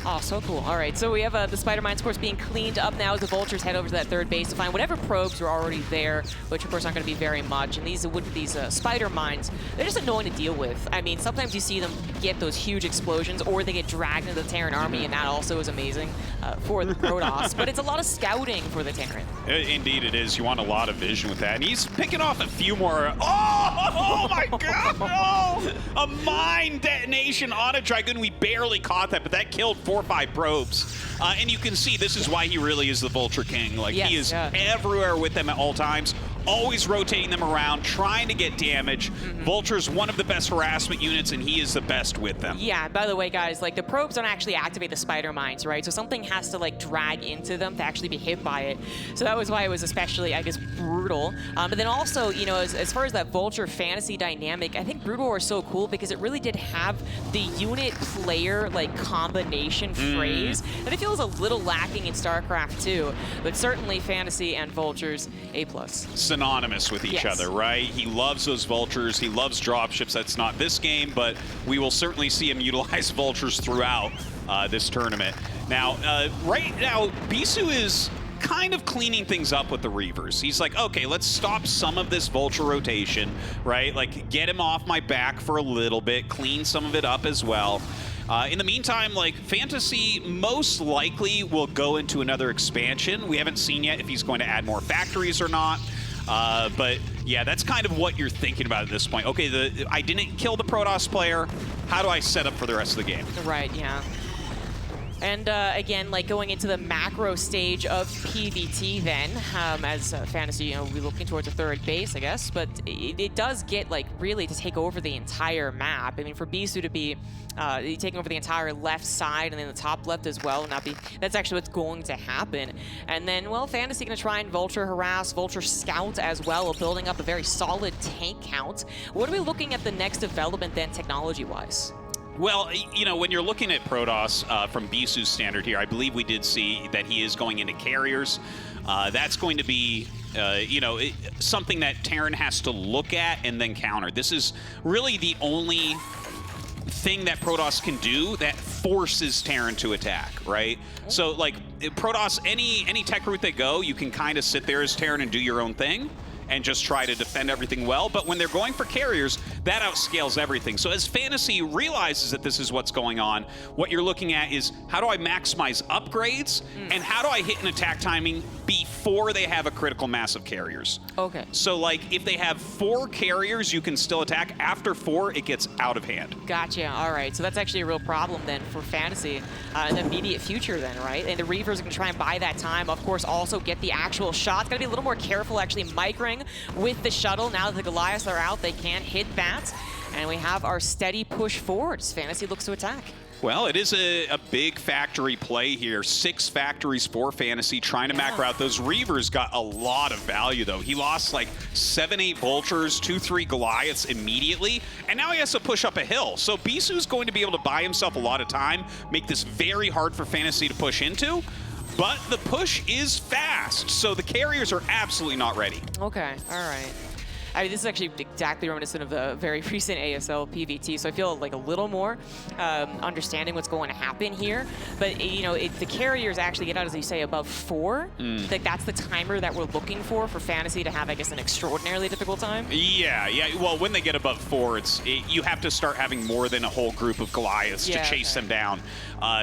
Oh, so cool. All right, so we have the Spider Mines, of course, being cleaned up now as the Vultures head over to that 3rd base to find whatever probes are already there, which, of course, aren't going to be very much. And these Spider Mines, they're just annoying to deal with. I mean, sometimes you see them get those huge explosions, or they get dragged into the Terran army, and that also is amazing for the Protoss. But it's a lot of scouting for the Terran. Indeed it is. You want a lot of vision with that. And he's picking off a few more. Oh my God, no! A mine detonation on a Dragoon. We barely caught that, but that killed 4 or 5 probes. And you can see this is why he really is the Vulture King. Like, he is everywhere with them at all times. always rotating them around, trying to get damage. Vulture's one of the best harassment units, and he is the best with them. Yeah, by the way, guys, like the probes don't actually activate the spider mines, right? So something has to like drag into them to actually be hit by it. So that was why it was especially, I guess, brutal. But then also, you know, as far as that Vulture FanTaSy dynamic, I think Brood War is so cool because it really did have the unit player like combination phrase that it feels a little lacking in StarCraft 2, but certainly FanTaSy and Vultures A+. Synonymous with each other, right? He loves those Vultures. He loves dropships. That's not this game, but we will certainly see him utilize Vultures throughout this tournament. Now, right now, Bisu is kind of cleaning things up with the Reavers. He's like, okay, let's stop some of this Vulture rotation, right? Like, get him off my back for a little bit, clean some of it up as well. In the meantime, like, FanTaSy most likely will go into another expansion. We haven't seen yet if he's going to add more factories or not. But yeah, that's kind of what you're thinking about at this point. Okay, I didn't kill the Protoss player. How do I set up for the rest of the game? Right, yeah. And again, like going into the macro stage of PvT then, as FanTaSy, you know, we're looking towards a third base, I guess, but it does get like really to take over the entire map. I mean, for Bisu to be taking over the entire left side and then the top left as well, that's actually what's going to happen. And then, well, FanTaSy gonna try and Vulture harass, Vulture scout as well, building up a very solid tank count. What are we looking at the next development then, technology-wise? Well, you know, when you're looking at Protoss from Bisu's standard here, I believe we did see that he is going into carriers. That's going to be, you know, something that Terran has to look at and then counter. This is really the only thing that Protoss can do that forces Terran to attack, right? So, like, Protoss, any tech route they go, you can kind of sit there as Terran and do your own thing and just try to defend everything well. But when they're going for carriers, that outscales everything. So as FanTaSy realizes that this is what's going on, what you're looking at is, how do I maximize upgrades and how do I hit an attack timing before they have a critical mass of carriers? Okay. So like if they have 4 carriers, you can still attack. After 4, it gets out of hand. Gotcha. All right. So that's actually a real problem then for FanTaSy in the immediate future then, right? And the Reavers are going to try and buy that time. Of course, also get the actual shots. Got to be a little more careful actually microing with the shuttle. Now that the Goliaths are out, they can't hit that. And we have our steady push forward as FanTaSy looks to attack. Well, it is a big factory play here. 6 factories for FanTaSy, trying to macro out. Those Reavers got a lot of value, though. He lost like 7-8 Vultures, 2-3 Goliaths immediately, and now he has to push up a hill. So Bisu's going to be able to buy himself a lot of time, make this very hard for FanTaSy to push into. But the push is fast, so the carriers are absolutely not ready. Okay, all right. I mean, this is actually exactly reminiscent of the very recent ASL PvT, so I feel like a little more understanding what's going to happen here. But, you know, the carriers actually get out, as you say, above 4. Like, that's the timer that we're looking for FanTaSy to have, I guess, an extraordinarily difficult time. Yeah. Well, when they get above 4, you have to start having more than a whole group of Goliaths to chase them down.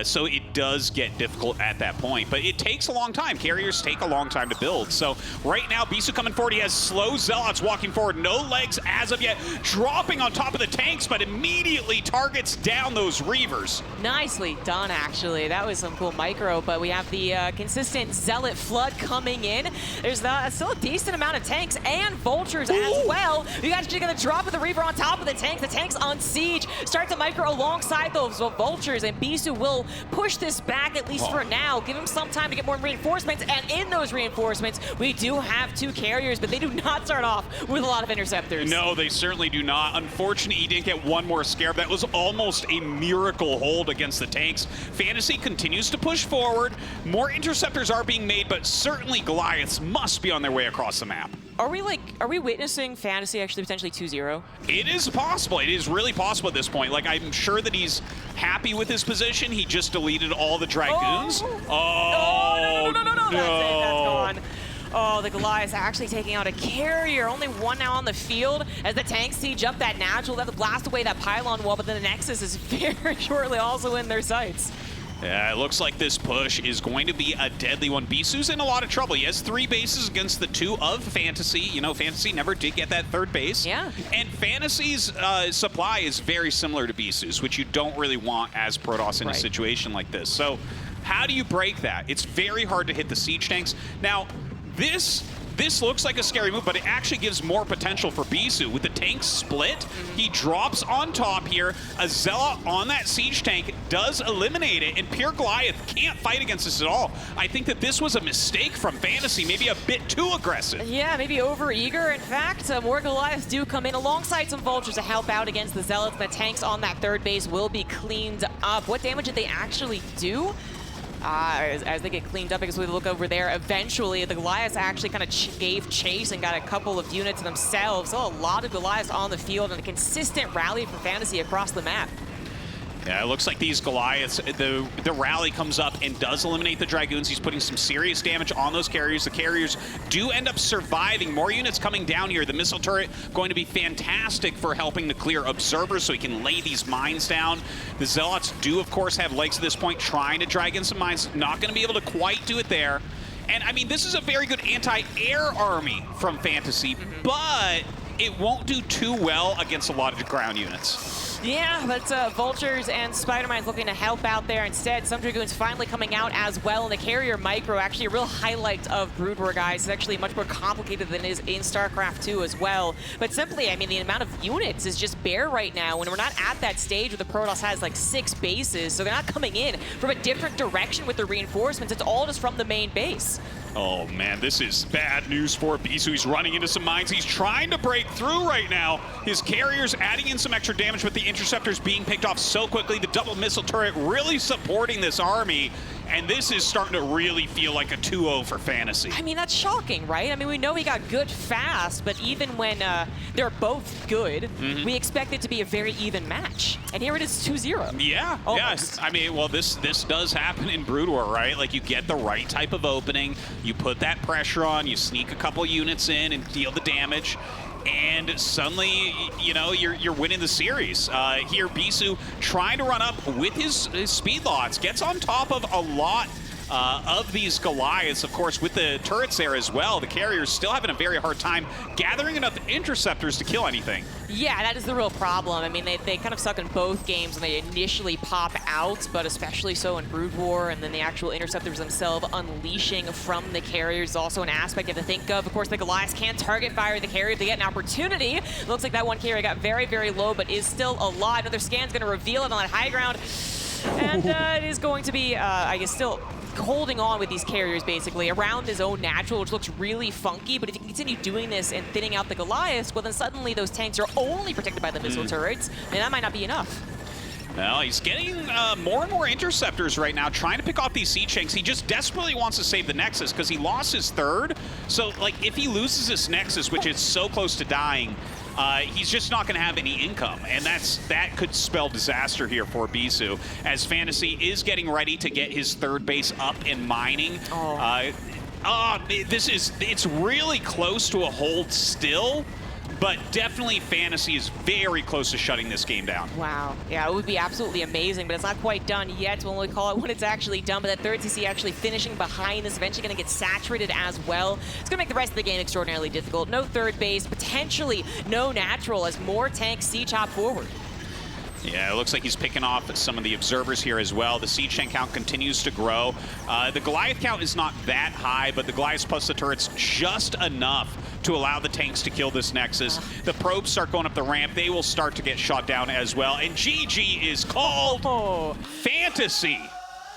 So it does get difficult at that point, but it takes a long time. Carriers take a long time to build. So right now, Bisu coming forward. He has slow Zealots walking forward. No legs as of yet. Dropping on top of the tanks, but immediately targets down those Reavers. Nicely done, actually. That was some cool micro, but we have the consistent Zealot flood coming in. There's still a decent amount of tanks and Vultures as well. You guys are going to drop with the Reaver on top of the tanks. The tanks on siege. Start to micro alongside those Vultures, and Bisu will push this back, at least for now. Give him some time to get more reinforcements, and in those reinforcements, we do have 2 carriers, but they do not start off with a lot of interceptors. No, they certainly do not. Unfortunately, he didn't get one more Scarab. That was almost a miracle hold against the tanks. FanTaSy continues to push forward. More interceptors are being made, but certainly Goliaths must be on their way across the map. Are we witnessing FanTaSy actually potentially 2-0? It is possible. It is really possible at this point. Like, I'm sure that he's happy with his position. He just deleted all the Dragoons. No. That's it. That's gone. Oh, the Goliaths actually taking out a carrier. Only 1 now on the field as the tanks siege up that natural. They have to blast away that pylon wall, but then the Nexus is very shortly also in their sights. Yeah, it looks like this push is going to be a deadly one. Bisu's in a lot of trouble. He has 3 bases against the 2 of FanTaSy. You know, FanTaSy never did get that 3rd base. Yeah. And FanTaSy's supply is very similar to Bisu's, which you don't really want as Protoss in a situation like this. So how do you break that? It's very hard to hit the siege tanks. Now, this this looks like a scary move, but it actually gives more potential for Bisu. With the tank split, he drops on top here. A Zealot on that siege tank does eliminate it, and Pure Goliath can't fight against this at all. I think that this was a mistake from FanTaSy, maybe a bit too aggressive. Yeah, maybe over-eager. In fact, more Goliaths do come in alongside some Vultures to help out against the Zealots. The tanks on that third base will be cleaned up. What damage did they actually do? As they get cleaned up, because we look over there, eventually the Goliaths actually kind of gave chase and got a couple of units themselves. So a lot of Goliaths on the field and a consistent rally from FanTaSy across the map. Yeah, it looks like these Goliaths, the rally comes up and does eliminate the Dragoons. He's putting some serious damage on those carriers. The carriers do end up surviving. More units coming down here. The missile turret going to be fantastic for helping to clear observers so he can lay these mines down. The Zealots do, of course, have legs at this point, trying to drag in some mines. Not going to be able to quite do it there. And, I mean, this is a very good anti-air army from FanTaSy, but it won't do too well against a lot of ground units. Yeah, but Vultures and Spider-Man's looking to help out there instead. Some Dragoons finally coming out as well. And the carrier micro, actually a real highlight of Brood War, guys. It's actually much more complicated than it is in StarCraft 2 as well. But simply, I mean, the amount of units is just bare right now. When we're not at that stage where the Protoss has like 6 bases, so they're not coming in from a different direction with the reinforcements. It's all just from the main base. Oh man, this is bad news for Bisu. He's running into some mines. He's trying to break through right now. His carrier's adding in some extra damage, but the interceptors being picked off so quickly. The double missile turret really supporting this army. And this is starting to really feel like a 2-0 for FanTaSy. I mean, that's shocking, right? I mean, we know he got good fast, but even when they're both good, we expect it to be a very even match. And here it is 2-0. Yeah, yes. I mean, well, this does happen in Brood War, right? Like, you get the right type of opening, you put that pressure on, you sneak a couple units in and deal the damage. And suddenly, you know, you're winning the series. Here, Bisu trying to run up with his speed lots, gets on top of a lot of these Goliaths. Of course, with the turrets there as well, the carriers still having a very hard time gathering enough interceptors to kill anything. Yeah, that is the real problem. I mean, they kind of suck in both games when they initially pop out, but especially so in Brood War, and then the actual interceptors themselves unleashing from the carriers is also an aspect you have to think of. Of course, the Goliaths can't target fire the carrier if they get an opportunity. Looks like that one carrier got very, very low, but is still alive. Another scan's going to reveal it on that high ground. And it is going to be, I guess, still holding on with these carriers basically around his own natural, which looks really funky. But if you continue doing this and thinning out the Goliaths, well, then suddenly those tanks are only protected by the missile turrets, and that might not be enough. Well, he's getting more and more interceptors right now, trying to pick off these siege tanks. He just desperately wants to save the Nexus because he lost his third. So, like, if he loses this Nexus, which is so close to dying, he's just not going to have any income, and that could spell disaster here for Bisu, as FanTaSy is getting ready to get his third base up and mining. It's really close to a hold still, but definitely FanTaSy is very close to shutting this game down. Wow. Yeah, it would be absolutely amazing, but it's not quite done yet. When we call it when it's actually done, but that third CC actually finishing behind this, eventually going to get saturated as well. It's going to make the rest of the game extraordinarily difficult. No third base, potentially no natural as more tanks siege hop forward. Yeah, it looks like he's picking off some of the observers here as well. The siege tank count continues to grow. The Goliath count is not that high, but the Goliaths plus the turrets just enough to allow the tanks to kill this Nexus. The probes start going up the ramp. They will start to get shot down as well. And GG is called. FanTaSy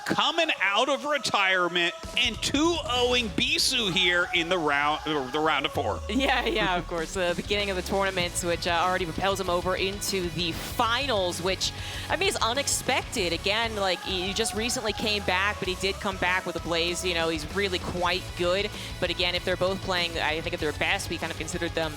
coming out of retirement and 2-0ing Bisu here in the round of 4. Yeah, of course. The beginning of the tournament, which already propels him over into the finals, which, I mean, is unexpected. Again, like, he just recently came back, but he did come back with a blaze. You know, he's really quite good. But again, if they're both playing, I think at their best, we kind of considered them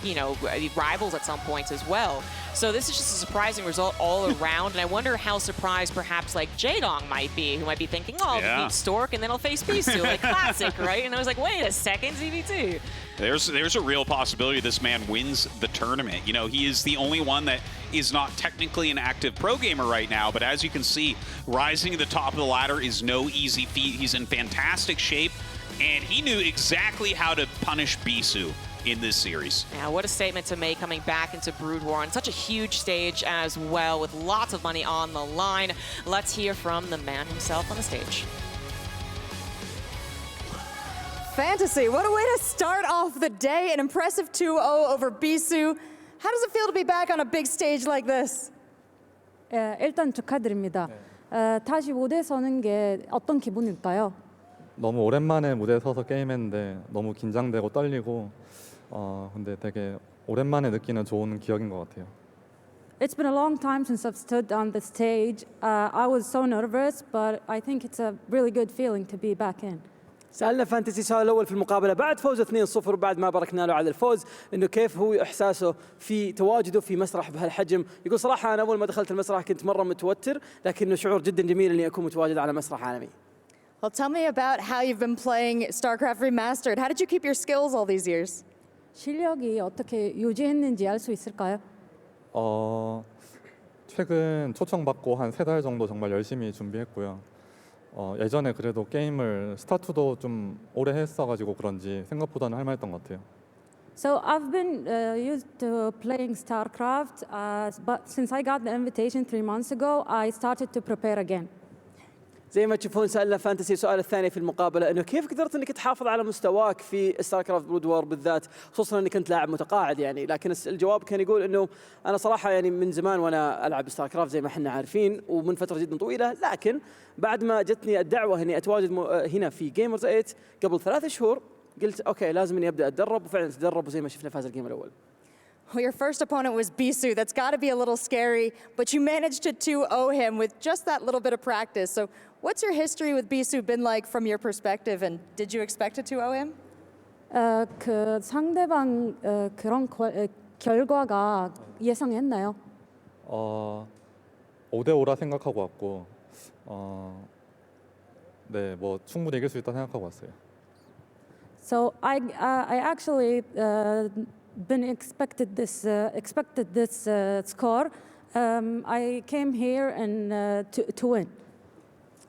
you know, rivals at some points as well. So this is just a surprising result all around, and I wonder how surprised perhaps like Jaedong might be, who might be thinking, oh, I'll beat Stork and then I'll face Bisu, like classic, right? And I was like, wait a second, ZV2. There's a real possibility this man wins the tournament. You know, he is the only one that is not technically an active pro gamer right now, but as you can see, rising to the top of the ladder is no easy feat. He's in fantastic shape, and he knew exactly how to punish Bisu in this series. Yeah, what a statement to make coming back into Brood War on such a huge stage as well, with lots of money on the line. Let's hear from the man himself on the stage. FanTaSy, what a way to start off the day. An impressive 2-0 over Bisu. How does it feel to be back on a big stage like this? 일단 축하드립니다. 다시 무대에 서는 게 어떤 기분일까요? 너무 오랜만에 무대에 서서 게임했는데 너무 긴장되고 떨리고 근데 되게 오랜만에 느끼는 좋은 기억인 것 같아요. It's been a long time since I've stood on the stage. I was so nervous, but I think it's a really good feeling to be back in. سألنا فانتسي السؤال الأول في المقابلة بعد فوز 2-0 وبعد ما باركنا له على الفوز إنه كيف هو إحساسه في تواجده في مسرح بهالحجم. يقول صراحة أنا أول ما دخلت المسرح كنت مرة متوتر لكنه شعور جدا جميل إني أكون متواجد على مسرح عالمي. Well, tell me about how you've been playing StarCraft Remastered. How did you keep your skills all these years? 실력이 어떻게 유지했는지 알 수 있을까요? 최근 초청받고 한 3달 정도 정말 열심히 준비했고요. 예전에 그래도 게임을 스타2도 좀 오래 했어가지고 그런지 생각보다는 할 만했던 것 같아요. So I've been used to playing StarCraft, but since I got the invitation 3 months ago, I started to prepare again. زي ما تشوفون سألنا فانتسي السؤال الثاني في المقابلة إنه كيف قدرت إنك تحافظ على مستواك في ستاركرافت برود وور بالذات خصوصا إنك كنت لاعب متقاعد يعني لكن الجواب كان يقول إنه أنا صراحة يعني من زمان وأنا ألعب ستاركرافت زي ما احنا عارفين ومن فترة جدا طويلة لكن بعد ما جتني الدعوة إني أتواجد هنا في جيمرز 8 قبل 3 شهور قلت أوكي لازم إني أبدأ أتدرب وفعلا تدرب وزي ما شفنا فاز الجيم الأول. Well, your first opponent was Bisu. That's got to be a little scary, but you managed to 2-0 him with just that little bit of practice. So what's your history with Bisu been like from your perspective, and did you expect to 2-0 him? 그 상대방 그런 결과가 예상했나요? 5대5라 생각하고 왔고 네, 뭐 충분히 이길 수 있다 생각하고 왔어요. So I actually been expected this score. I came here and to win.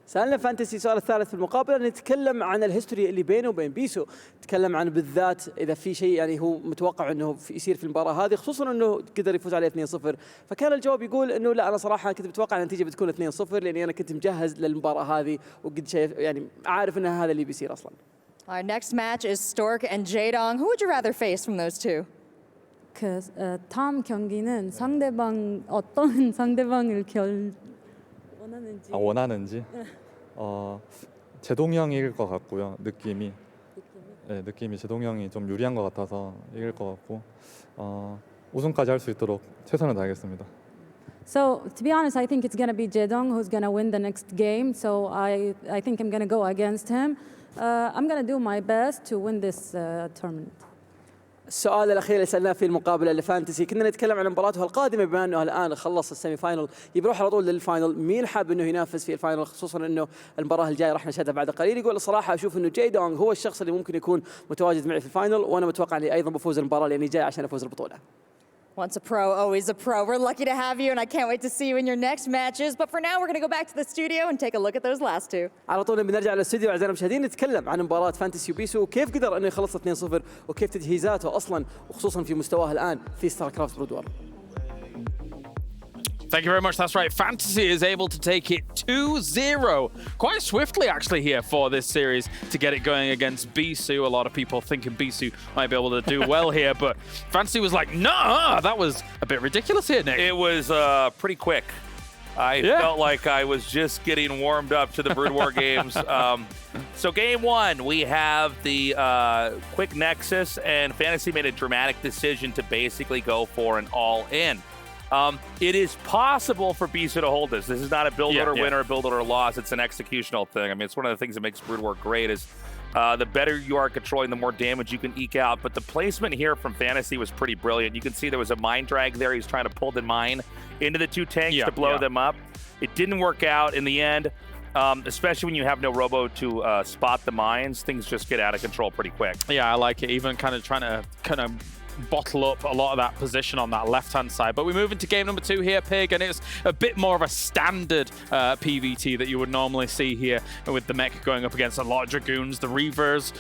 سألنا فانتسي السؤال الثالث في المقابلة نتكلم عن الهيستوري اللي بينه وبين بيسو، نتكلم عن بالذات إذا في شيء يعني هو متوقع إنه يصير في المباراة هذه خصوصا إنه قدر يفوز عليه 2-0، فكان الجواب يقول إنه لا أنا صراحة كنت متوقع النتيجة بتكون 2-0 لأني أنا كنت مجهز للمباراة هذه وقد شايف يعني عارف إن هذا اللي بيصير أصلاً. Our next match is Stork and Jaedong. Who would you rather face from those two? 그 다음 경기는 상대방 어떤 상대방을 원하는지. 원하는지? 제동이 형이 이길 것 같고요. 느낌이 제동이 형이 좀 유리한 것 같아서 이길 것 같고 우승까지 할 수 있도록 최선을 다하겠습니다. So to be honest, I think it's gonna be Jaedong who's gonna win the next game. So I think I'm gonna go against him. I'm gonna do my best to win this tournament. السؤال الأخير اللي سألناه في المقابلة لفانتسي كنا نتكلم عن مباراته القادمة بما أنه الآن خلص السيمي فاينل يروح على طول للفاينل، مين حاب أنه ينافس في الفاينل خصوصا أنه المباراة الجاية راح نشاهدها بعد قليل. يقول الصراحة أشوف أنه جايدونغ هو الشخص اللي ممكن يكون متواجد معي في الفاينل وأنا متوقع أني أيضا بفوز المباراة لأني جاي عشان أفوز البطولة. Once a pro, always a pro. We're lucky to have you, and I can't wait to see you in your next matches. But for now, we're going to go back to the studio and take a look at those last two. على طول بنرجع للاستوديو أعزائنا المشاهدين نتكلم عن مباراة فانتسي وبيسو وكيف قدر أنه يخلص 2-0 وكيف تجهيزاته أصلا وخصوصا في مستواه الآن في ستاركرافت برود وور. Thank you very much. That's right. FanTaSy is able to take it 2-0 quite swiftly, actually, here for this series to get it going against Bisu. A lot of people thinking Bisu might be able to do well here, but FanTaSy was like, nah, that was a bit ridiculous here, Nick. It was pretty quick. I felt like I was just getting warmed up to the Brood War games. So game one, we have the quick Nexus, and FanTaSy made a dramatic decision to basically go for an all-in. It is possible for Bisu to hold this. This is not a build order win or a build order loss. It's an executional thing. I mean, it's one of the things that makes Brood War great is the better you are controlling, the more damage you can eke out. But the placement here from FanTaSy was pretty brilliant. You can see there was a mine drag there. He's trying to pull the mine into the two tanks to blow them up. It didn't work out in the end, especially when you have no robo to spot the mines. Things just get out of control pretty quick. Yeah, I like it. Even kind of trying to bottle up a lot of that position on that left-hand side. But we move into game number 2 here, Pig, and it's a bit more of a standard PVT that you would normally see here with the mech going up against a lot of Dragoons, the Reavers,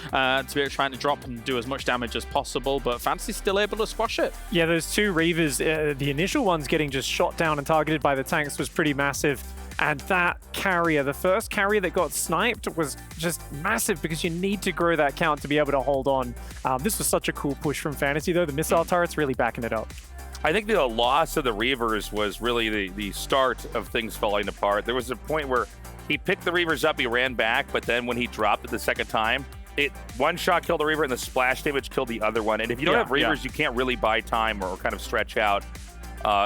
to be trying to drop and do as much damage as possible, but FanTaSy's still able to squash it. Yeah, those two Reavers, the initial ones getting just shot down and targeted by the tanks was pretty massive. And that carrier, the first carrier that got sniped, was just massive because you need to grow that count to be able to hold on. This was such a cool push from FanTaSy, though. The missile turret's really backing it up. I think the loss of the Reavers was really the start of things falling apart. There was a point where he picked the Reavers up, he ran back, but then when he dropped it the second time, one shot killed the Reaver and the splash damage killed the other one. And if you don't have Reavers, you can't really buy time or kind of stretch out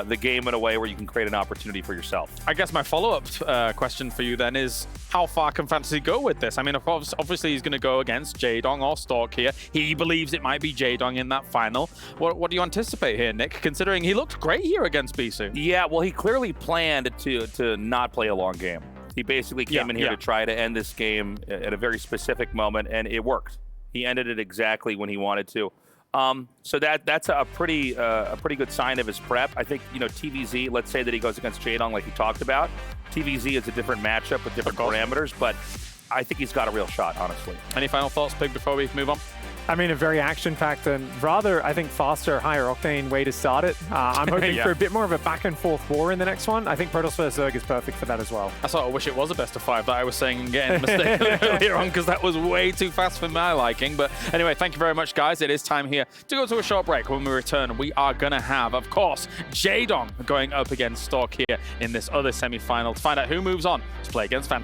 the game in a way where you can create an opportunity for yourself. I guess my follow-up question for you then is, how far can FanTaSy go with this? I mean, of course, obviously he's going to go against Jaedong or Stork here. He believes it might be Jaedong in that final. What do you anticipate here, Nick, considering he looked great here against Bisu? Yeah, well, he clearly planned to not play a long game. He basically came in here to try to end this game at a very specific moment, and it worked. He ended it exactly when he wanted to. So that's a pretty good sign of his prep. I think, TVZ, let's say that he goes against Jaedong like he talked about. TVZ is a different matchup with different parameters, but I think he's got a real shot, honestly. Any final thoughts, Pig, before we move on? I mean, a very action-packed and rather, I think, faster, higher octane way to start it. I'm hoping for a bit more of a back-and-forth war in the next one. I think Protoss vs. Zerg is perfect for that as well. I sort of wish it was a best of 5 that I was saying and getting mistaken earlier on, because that was way too fast for my liking. But anyway, thank you very much, guys. It is time here to go to a short break. When we return, we are going to have, of course, Jaedong going up against Stork here in this other semi-final to find out who moves on to play against FanTaSy.